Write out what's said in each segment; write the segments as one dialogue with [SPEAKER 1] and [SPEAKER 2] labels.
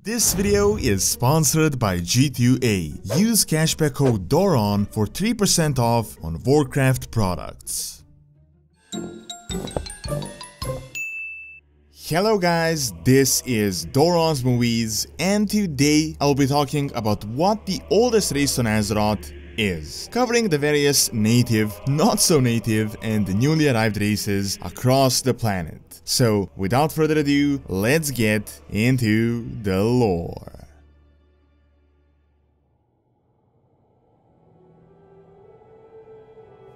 [SPEAKER 1] This video is sponsored by G2A. Use cashback code DORON for 3% off on Warcraft products. Hello guys, this is Doron's Movies, and today I'll be talking about what the oldest race on Azeroth is, covering the various native, not so native, and newly arrived races across the planet. So, without further ado, let's get into the lore.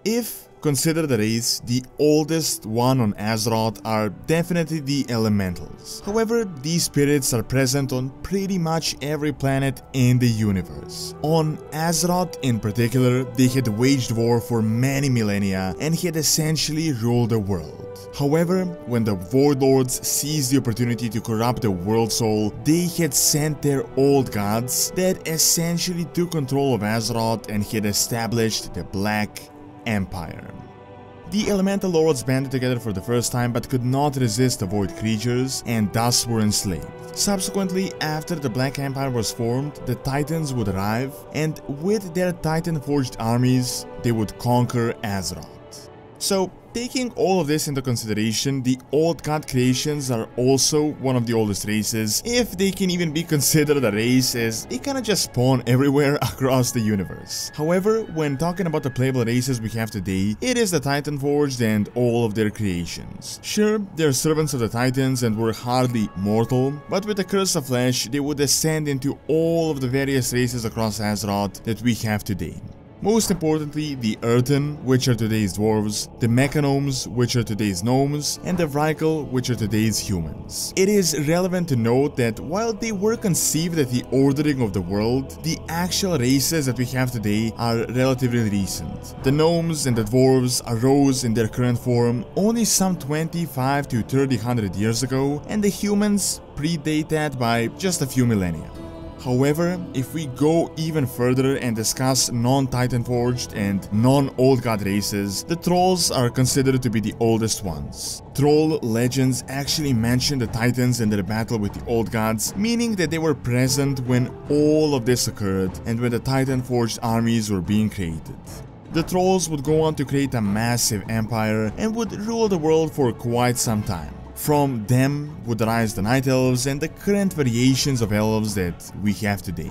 [SPEAKER 1] If consider the race, the oldest one on Azeroth are definitely the Elementals. However, these spirits are present on pretty much every planet in the universe. On Azeroth in particular, they had waged war for many millennia and had essentially ruled the world. However, when the warlords seized the opportunity to corrupt the world soul, they had sent their old gods that essentially took control of Azeroth and had established the Black Empire. The elemental lords banded together for the first time but could not resist the void creatures and thus were enslaved. Subsequently, after the Black Empire was formed, the Titans would arrive and with their Titan-forged armies, they would conquer Azeroth. So, taking all of this into consideration, the old god creations are also one of the oldest races, if they can even be considered a race, as they kinda just spawn everywhere across the universe. However, when talking about the playable races we have today, it is the Titan Forged and all of their creations. Sure, they're servants of the Titans and were hardly mortal, but with the Curse of Flesh, they would descend into all of the various races across Azeroth that we have today. Most importantly, the Earthen, which are today's dwarves, the Mechanomes, which are today's gnomes, and the Vrykul, which are today's humans. It is relevant to note that while they were conceived at the ordering of the world, the actual races that we have today are relatively recent. The gnomes and the dwarves arose in their current form only some 25 to 30 years ago, and the humans predate that by just a few millennia. However, if we go even further and discuss non-Titan Forged and non-Old God races, the Trolls are considered to be the oldest ones. Troll legends actually mention the Titans in their battle with the Old Gods, meaning that they were present when all of this occurred and when the Titan Forged armies were being created. The Trolls would go on to create a massive empire and would rule the world for quite some time. From them would rise the Night Elves and the current variations of Elves that we have today.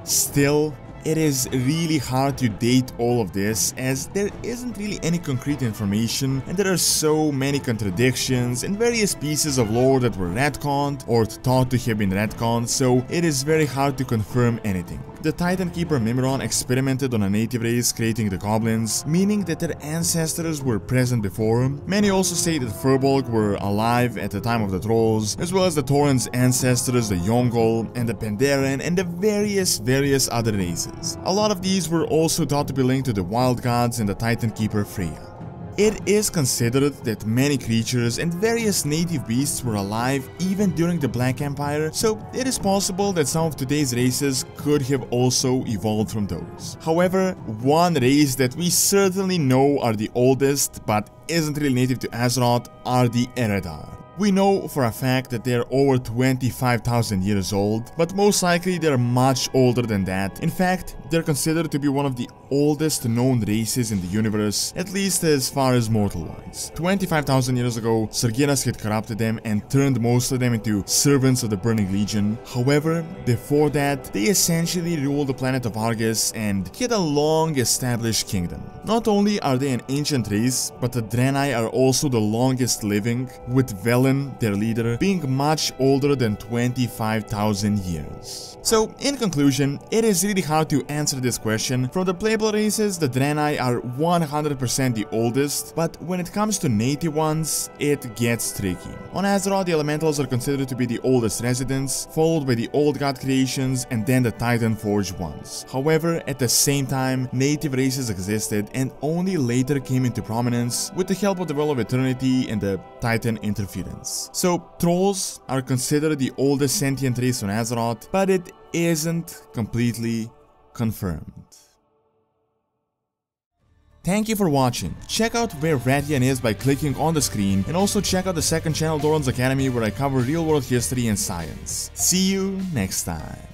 [SPEAKER 1] Still, it is really hard to date all of this as there isn't really any concrete information and there are so many contradictions and various pieces of lore that were retconned or thought to have been retconned, so it is very hard to confirm anything. The Titan Keeper Mimiron experimented on a native race creating the Goblins, meaning that their ancestors were present before. Many also say that Furbolg were alive at the time of the Trolls, as well as the Tauren's ancestors, the Yongol and the Pandaren and the various other races. A lot of these were also thought to be linked to the Wild Gods and the Titan Keeper Freya. It is considered that many creatures and various native beasts were alive even during the Black Empire, so it is possible that some of today's races could have also evolved from those. However, one race that we certainly know are the oldest but isn't really native to Azeroth are the Eredar. We know for a fact that they are over 25,000 years old, but most likely they are much older than that. In fact, they're considered to be one of the oldest known races in the universe, at least as far as mortal ones. 25,000 years ago, Sargeras had corrupted them and turned most of them into servants of the Burning Legion. However, before that, they essentially ruled the planet of Argus and had a long established kingdom. Not only are they an ancient race, but the Draenei are also the longest living, with Velen, their leader, being much older than 25,000 years. So, in conclusion, it is really hard to answer this question. From the playable races, the Draenei are 100% the oldest, but when it comes to native ones, it gets tricky. On Azeroth, the Elementals are considered to be the oldest residents, followed by the Old God creations and then the Titan Forged ones. However, at the same time, native races existed and only later came into prominence with the help of the Well of Eternity and the Titan interference. So, Trolls are considered the oldest sentient race on Azeroth, but it isn't completely confirmed. Thank you for watching. Check out where Ratian is by clicking on the screen, and also check out the second channel, Doran's Academy, where I cover real world history and science. See you next time.